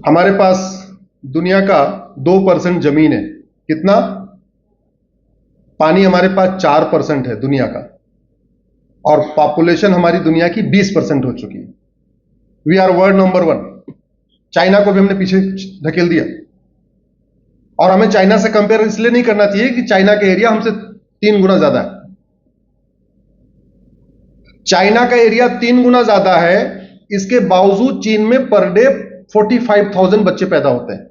हमारे पास दुनिया का 2% जमीन है। कितना? पानी हमारे पास 4% है दुनिया का, और पॉपुलेशन हमारी दुनिया की 20% हो चुकी है। We are world number 1। China को भी हमने पीछे धकेल दिया, और हमें चाइना से कंपेयर इसलिए नहीं करना चाहिए कि चाइना का एरिया हमसे 3 गुना ज्यादा है। चाइना का एरिया 3 गुना ज्यादा है, इसके बावजूद चीन में पर डे 45,000 बच्चे पैदा होते हैं।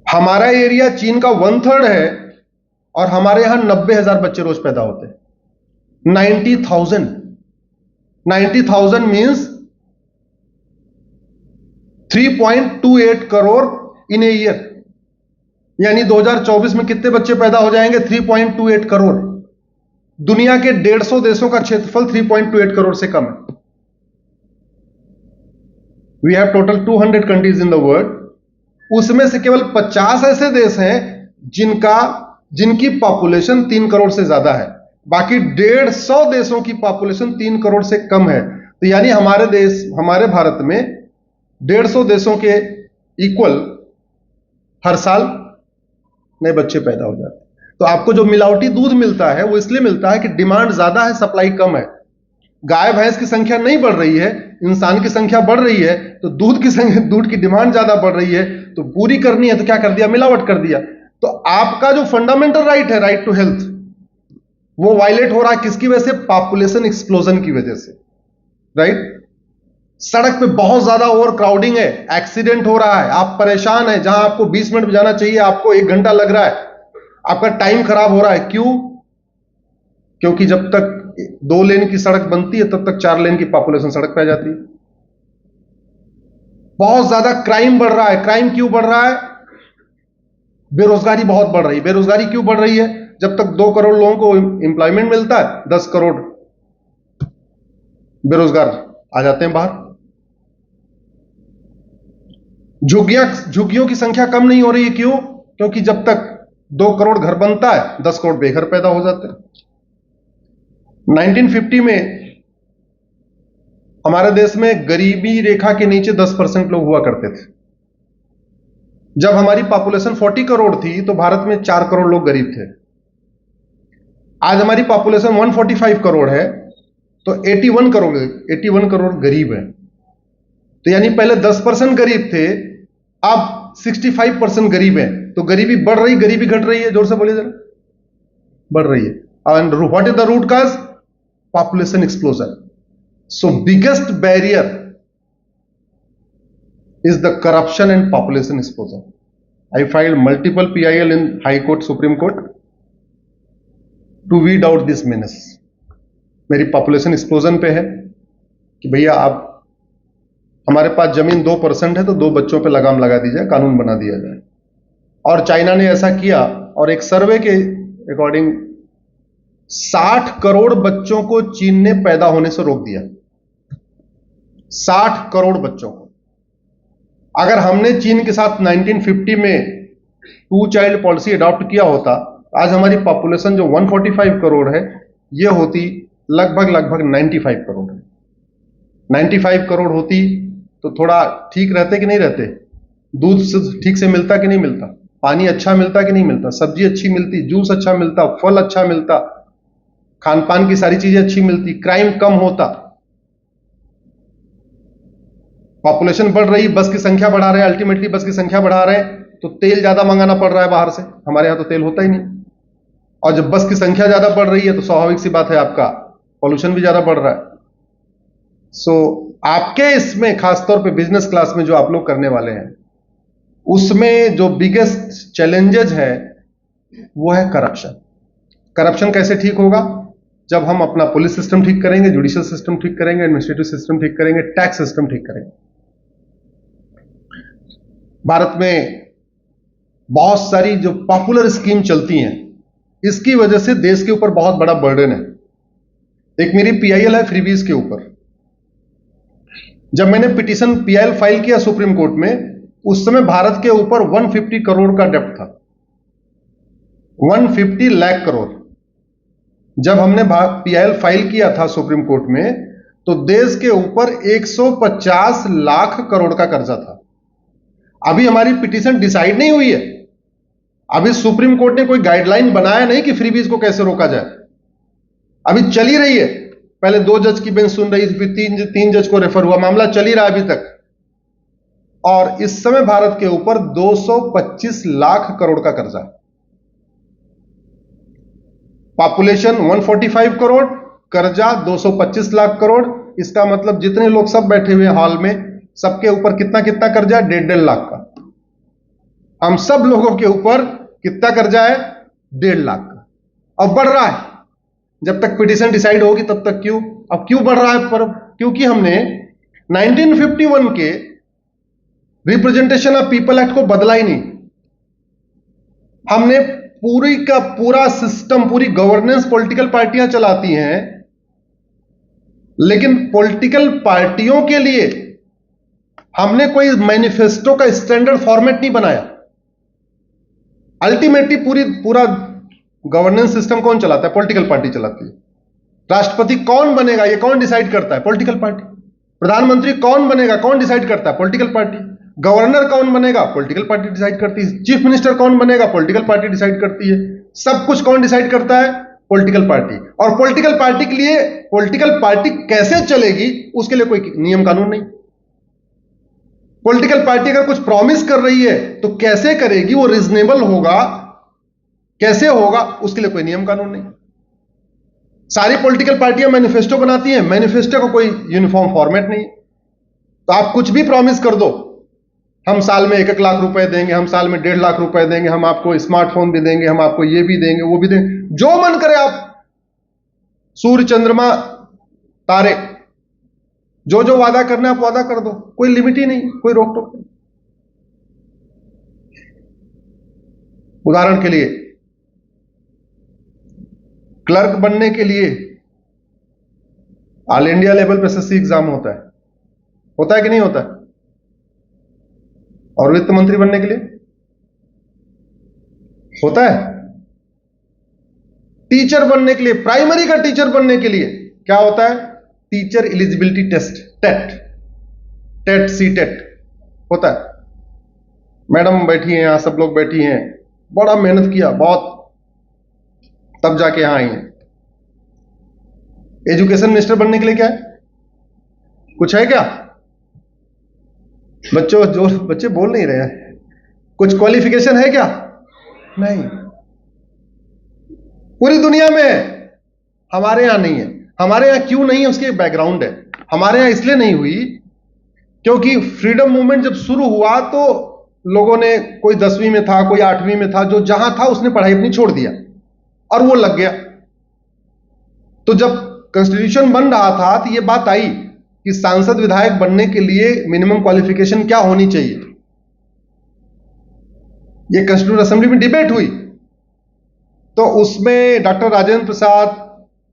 हमारा एरिया चीन का 1/3 है, और हमारे यहां 90,000 बच्चे रोज पैदा होते हैं। 90,000 means 3.28 crore in a year. यानी 2024 में कितने बच्चे पैदा हो जाएंगे? 3.28 करोड़। दुनिया के 150 देशों का क्षेत्रफल 3.28 करोड़ से कम है। We have total 200 countries in the world. उसमें से केवल 50 ऐसे देश हैं जिनकी पॉपुलेशन 3 करोड़ से ज्यादा है। बाकी 150 देशों की पॉपुलेशन 3 करोड़ से कम है। तो यानी हमारे भारत में 150 देशों के इक्वल हर साल नए बच्चे पैदा हो जाते हैं। तो आपको जो मिलावटी दूध मिलता है वो इसलिए मिलता है कि डिमांड ज्यादा है, सप्लाई कम है। गाय भैंस की संख्या नहीं बढ़ रही है, इंसान की संख्या बढ़ रही है, तो दूध की डिमांड ज्यादा बढ़ रही है, तो पूरी करनी है तो क्या कर दिया? मिलावट कर दिया। तो आपका जो फंडामेंटल राइट है, राइट टू हेल्थ, वो वायलेट हो रहा है। किसकी वजह से? पॉपुलेशन एक्सप्लोजन की वजह से। राइट? सड़क पे बहुत ज्यादा ओवर क्राउडिंग है, एक्सीडेंट हो रहा है, आप परेशान हैं। जहां आपको 20 मिनट में जाना चाहिए आपको 1 घंटा लग रहा है, आपका टाइम खराब हो रहा है। क्यों? क्योंकि जब तक 2 लेन की सड़क बनती है तब तक 4 लेन की पॉपुलेशन सड़क पे आ जाती है। बहुत ज्यादा क्राइम बढ़ रहा है। क्राइम क्यों बढ़ रहा है? बेरोजगारी बहुत बढ़ रही है। बेरोजगारी क्यों बढ़ रही है? जब तक 2 करोड़ लोगों को एम्प्लॉयमेंट मिलता है, 10 करोड़ बेरोजगार आ जाते हैं बाहर। झुग्गियों की संख्या कम नहीं हो रही है। क्यों? क्योंकि जब तक 2 करोड़ घर बनता है, 10 करोड़ बेघर पैदा हो जाते हैं। 1950 में हमारे देश में गरीबी रेखा के नीचे 10% लोग हुआ करते थे। जब हमारी पॉपुलेशन 40 करोड़ थी तो भारत में 4 करोड़ लोग गरीब थे। आज हमारी पॉपुलेशन 145 करोड़ है, तो 81 करोड़ गरीब है। तो यानी पहले 10% गरीब थे, अब 65% गरीब है। तो गरीबी बढ़ रही, गरीबी घट रही है? जोर से बोलिए जरा। बढ़ रही है। And what is the root cause? Population explosion. So biggest barrier is the corruption and population explosion. I filed multiple PIL in High Court, Supreme Court to weed out this menace. मेरी population explosion पे है कि भैया आप, हमारे पास जमीन 2% है तो 2 बच्चों पे लगाम लगा दी जाए, कानून बना दिया जाए। और चाइना ने ऐसा किया, और एक सर्वे के अकॉर्डिंग 60 करोड़ बच्चों को चीन ने पैदा होने से रोक दिया। 60 करोड़ बच्चों को। अगर हमने चीन के साथ 1950 में 2 चाइल्ड पॉलिसी अडॉप्ट किया होता, आज हमारी पॉपुलेशन जो 145 करोड़ है, यह होती लगभग 95 करोड़ है। 95 करोड़ होती तो थोड़ा ठीक रहते कि नहीं रहते? दूध ठीक से मिलता कि नहीं मिलता? पानी अच्छा मिलता कि नहीं मिलता? सब्जी अच्छी मिलती, जूस अच्छा मिलता, फल अच्छा मिलता, खान पान की सारी चीजें अच्छी मिलती, क्राइम कम होता। पॉपुलेशन बढ़ रही, बस की संख्या बढ़ा रहे हैं, अल्टीमेटली बस की संख्या बढ़ा रहे हैं तो तेल ज्यादा मंगाना पड़ रहा है बाहर से। हमारे यहां तो तेल होता ही नहीं। और जब बस की संख्या ज्यादा बढ़ रही है तो स्वाभाविक सी बात है आपका पॉल्यूशन भी ज्यादा बढ़ रहा है। सो आपके इसमें खासतौर पे बिजनेस क्लास में जो आप लोग करने वाले हैं, उसमें जो बिगेस्ट चैलेंजेस है वो है करप्शन। करप्शन कैसे ठीक होगा? जब हम अपना पुलिस सिस्टम ठीक करेंगे, जुडिशियल सिस्टम ठीक करेंगे, एडमिनिस्ट्रेटिव सिस्टम ठीक करेंगे, टैक्स सिस्टम ठीक करेंगे। भारत में बहुत सारी जो पॉपुलर स्कीम चलती हैं, इसकी वजह से देश के ऊपर बहुत बड़ा बर्डन है। एक मेरी पीआईएल है फ्रीबीज के ऊपर। जब मैंने पिटीशन पीआईएल फाइल किया सुप्रीम कोर्ट में, उस समय भारत के ऊपर 150 करोड़ का डेप्ट था। 150 लाख करोड़। जब हमने पीआईएल फाइल किया था सुप्रीम कोर्ट में, तो देश के ऊपर 150 लाख करोड़ का कर्जा था। अभी हमारी पिटीशन डिसाइड नहीं हुई है, अभी सुप्रीम कोर्ट ने कोई गाइडलाइन बनाया नहीं कि फ्रीबीज को कैसे रोका जाए, अभी चल ही रही है। पहले 2 जज की बेंच सुन रही थी, फिर 3 जज को रेफर हुआ, मामला चल ही रहा है अभी तक। और इस समय भारत के ऊपर 225 लाख करोड़ का कर्जा है। पॉपुलेशन 145 करोड़, कर्जा 225 लाख करोड़। इसका मतलब जितने लोग सब बैठे हुए हॉल में, सबके ऊपर कितना कितना कर्जा है? 1.5 लाख का। हम सब लोगों के ऊपर कितना कर्जा है? 1.5 लाख का। अब बढ़ रहा है, जब तक पिटीशन डिसाइड होगी तब तक क्यों? अब क्यों बढ़ रहा है? पर क्योंकि हमने 1951 के रिप्रेजेंटेशन ऑफ पीपल एक्ट को बदला ही नहीं। हमने पूरी का पूरा सिस्टम, पूरी गवर्नेंस पॉलिटिकल पार्टियां चलाती हैं, लेकिन पॉलिटिकल पार्टियों के लिए हमने कोई मैनिफेस्टो का स्टैंडर्ड फॉर्मेट नहीं बनाया। अल्टीमेटली पूरा गवर्नेंस सिस्टम कौन चलाता है? पॉलिटिकल पार्टी चलाती है। राष्ट्रपति कौन बनेगा, ये कौन डिसाइड करता है? Political party. प्रधानमंत्री कौन बनेगा, कौन डिसाइड करता है? Political party. गवर्नर कौन बनेगा? पॉलिटिकल पार्टी डिसाइड करती है। चीफ मिनिस्टर कौन बनेगा? पॉलिटिकल पार्टी डिसाइड करती है। सब कुछ कौन डिसाइड करता है? Political party. और पॉलिटिकल पार्टी के लिए, पॉलिटिकल पार्टी कैसे चलेगी उसके लिए कोई नियम कानून नहीं। पॉलिटिकल पार्टी अगर कुछ प्रॉमिस कर रही है तो कैसे करेगी, वो रीजनेबल होगा, कैसे होगा, उसके लिए कोई नियम कानून नहीं। सारी पॉलिटिकल पार्टियां मैनिफेस्टो बनाती हैं, मैनिफेस्टो का कोई यूनिफॉर्म फॉर्मेट नहीं। तो आप कुछ भी प्रॉमिस कर दो, हम साल में 1-1 लाख रुपए देंगे, हम साल में 1.5 लाख रुपए देंगे, हम आपको स्मार्टफोन भी देंगे, हम आपको ये भी देंगे, वो भी देंगे, जो मन करे आप, सूर्य चंद्रमा तारे, जो जो वादा करना है आप वादा कर दो, कोई लिमिट ही नहीं, कोई रोक टोक नहीं। उदाहरण के लिए, क्लर्क बनने के लिए ऑल इंडिया लेवल पे एसएससी एग्जाम होता है कि नहीं होता है? और वित्त मंत्री बनने के लिए होता है। टीचर बनने के लिए, प्राइमरी का टीचर बनने के लिए क्या होता है? Teacher eligibility test, TET C TET होता है। मैडम बैठी हैं यहां, सब लोग बैठी हैं, बड़ा मेहनत किया बहुत, तब जाके यहां आई हैं। एजुकेशन मिनिस्टर बनने के लिए क्या है? कुछ है क्या? बच्चे बोल नहीं रहे हैं। कुछ क्वालिफिकेशन है क्या? नहीं। पूरी दुनिया में है, हमारे यहां नहीं है। हमारे यहां क्यों नहीं है उसकी बैकग्राउंड है। हमारे यहां इसलिए नहीं हुई क्योंकि फ्रीडम मूवमेंट जब शुरू हुआ तो लोगों ने, कोई 10वीं में था, कोई 8वीं में था, जो जहां था उसने पढ़ाई अपनी छोड़ दिया और वो लग गया। तो जब कॉन्स्टिट्यूशन बन रहा था तो ये बात आई कि सांसद विधायक बनने के लिए मिनिमम क्वालिफिकेशन क्या होनी चाहिए। ये कॉन्स्टिट्यूशन असेंबली में डिबेट हुई, तो उसमें डॉक्टर राजेंद्र प्रसाद,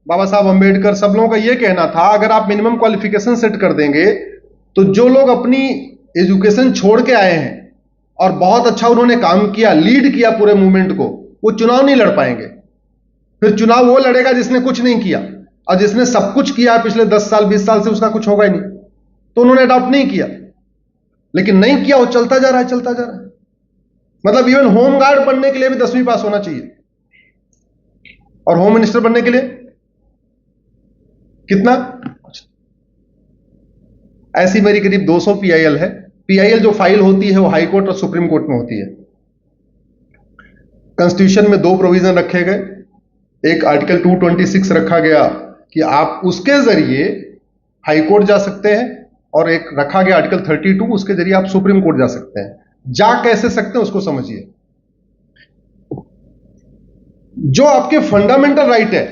बाबा साहब अंबेडकर, सब लोगों का यह कहना था अगर आप मिनिमम क्वालिफिकेशन सेट कर देंगे तो जो लोग अपनी एजुकेशन छोड़ के आए हैं और बहुत अच्छा उन्होंने काम किया, लीड किया पूरे मूवमेंट को, वो चुनाव नहीं लड़ पाएंगे। फिर चुनाव वो लड़ेगा जिसने कुछ नहीं किया, और जिसने सब कुछ किया पिछले 10 साल 20 साल से उसका कुछ होगा ही नहीं। तो उन्होंने अडॉप्ट नहीं किया, लेकिन नहीं किया, वो चलता जा रहा है, चलता जा रहा है। मतलब इवन होम गार्ड बनने के लिए भी 10वीं पास होना चाहिए, और होम मिनिस्टर बनने के लिए कितना? ऐसी मेरी करीब 200 पीआईएल है। पीआईएल जो फाइल होती है वो हाई कोर्ट और सुप्रीम कोर्ट में होती है। कॉन्स्टिट्यूशन में 2 प्रोविजन रखे गए। एक आर्टिकल 226 रखा गया कि आप उसके जरिए हाई कोर्ट जा सकते हैं, और एक रखा गया आर्टिकल 32, उसके जरिए आप सुप्रीम कोर्ट जा सकते हैं। जा कैसे सकते हैं उसको समझिए। जो आपके फंडामेंटल राइट है,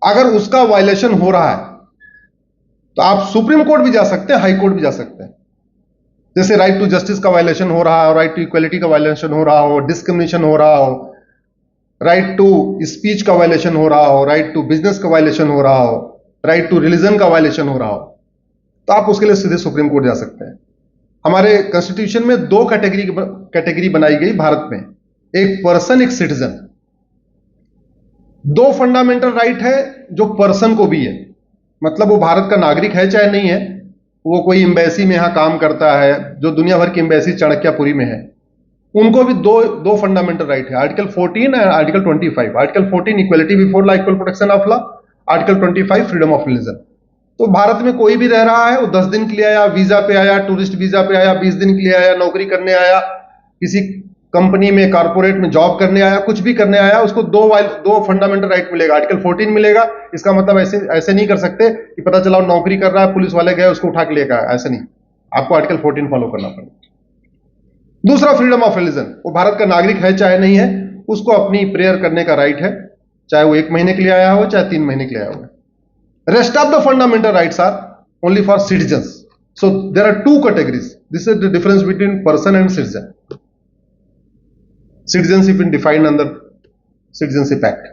अगर उसका वायलेशन हो रहा है तो आप सुप्रीम कोर्ट भी जा सकते हैं, हाई कोर्ट भी जा सकते हैं। जैसे राइट टू जस्टिस का वायलेशन हो रहा हो, राइट टू इक्वलिटी का वायलेशन हो रहा हो, डिस्क्रिमिनेशन हो रहा हो, राइट टू स्पीच का वायलेशन हो रहा हो, राइट टू बिजनेस का वायलेशन हो रहा हो, राइट टू रिलीजन का वायलेशन हो रहा हो, तो आप उसके लिए सीधे सुप्रीम कोर्ट जा सकते हैं। हमारे कॉन्स्टिट्यूशन में 2 कैटेगरी बनाई गई भारत में, एक पर्सन, एक सिटीजन। 2 फंडामेंटल राइट है जो पर्सन को भी है, मतलब वो भारत का नागरिक है चाहे नहीं है, वो कोई एम्बेसी में यहाँ काम करता है, जो दुनिया भर की एम्बेसी चाणक्यपुरी में है, उनको भी दो दो फंडामेंटल राइट है, article 14 and article 25। Article 14 equality before law, equal protection of law, article 25 freedom of religion. तो भारत में कोई भी रह रहा है, वो 10 दिन के लिए आया, वीजा पे आया, टूरिस्ट वीजा पे आया, 20 दिन के लिए आया, नौकरी करने आया, किसी कंपनी में कारपोरेट में जॉब करने आया, कुछ भी करने आया, उसको दो फंडामेंटल राइट मिलेगा। आर्टिकल 14 मिलेगा। इसका मतलब ऐसे नहीं कर सकते कि पता चला नौकरी कर रहा है, पुलिस वाले गए उसको उठा के लेकर आया, ऐसे नहीं। आपको आर्टिकल 14 फॉलो करना पड़ेगा। दूसरा फ्रीडम ऑफ रिलीजन, वो भारत का नागरिक है चाहे नहीं है, उसको अपनी प्रेयर करने का राइट है, चाहे वो 1 महीने के लिए आया हो चाहे 3 महीने के लिए आया हो। Rest of the fundamental rights are only for citizens. So there are two categories. This is the difference between person and citizen. Citizenship is defined under Citizenship Act.